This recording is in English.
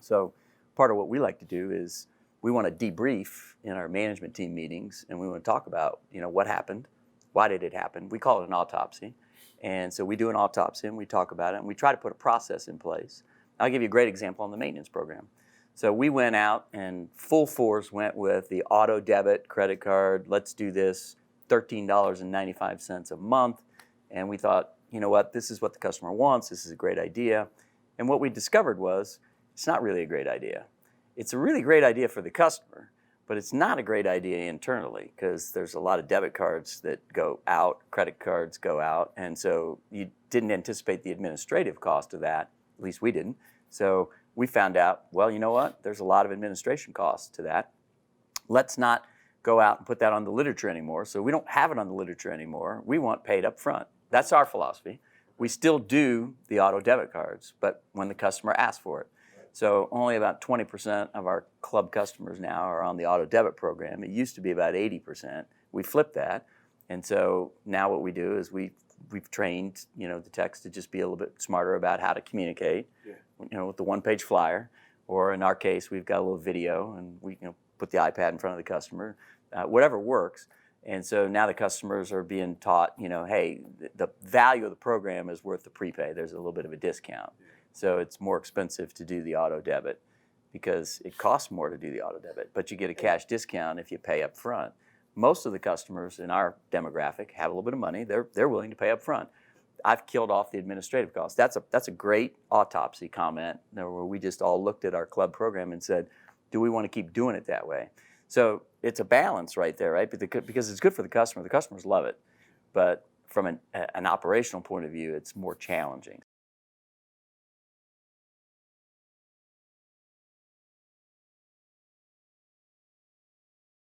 So part of what we like to do is we want to debrief in our management team meetings, and we want to talk about, what happened, why did it happen. We call it an autopsy. And so we do an autopsy and we talk about it and we try to put a process in place. I'll give you a great example on the maintenance program. So we went out and full force went with the auto-debit credit card. Let's do this, $13.95 a month. And we thought, you know what, this is what the customer wants. This is a great idea. And what we discovered was it's not really a great idea. It's a really great idea for the customer, but it's not a great idea internally because there's a lot of debit cards that go out, credit cards go out, and so you didn't anticipate the administrative cost of that, at least we didn't. So we found out, well, you know what, there's a lot of administration costs to that. Let's not go out and put that on the literature anymore. So we don't have it on the literature anymore. We want paid up front. That's our philosophy. We still do the auto debit cards, but when the customer asks for it. So only about 20% of our club customers now are on the auto-debit program. It used to be about 80%. We flipped that. And so now what we do is we've trained, the techs to just be a little bit smarter about how to communicate, with the one-page flyer. Or in our case, we've got a little video and we put the iPad in front of the customer, whatever works. And so now the customers are being taught, hey, the value of the program is worth the prepay. There's a little bit of a discount. So it's more expensive to do the auto debit because it costs more to do the auto debit, but you get a cash discount if you pay up front. Most of the customers in our demographic have a little bit of money. They're willing to pay up front. I've killed off the administrative costs. That's a great autopsy comment where we just all looked at our club program and said, do we want to keep doing it that way? So it's a balance right there, right? Because it's good for the customer. The customers love it. But from an operational point of view, it's more challenging.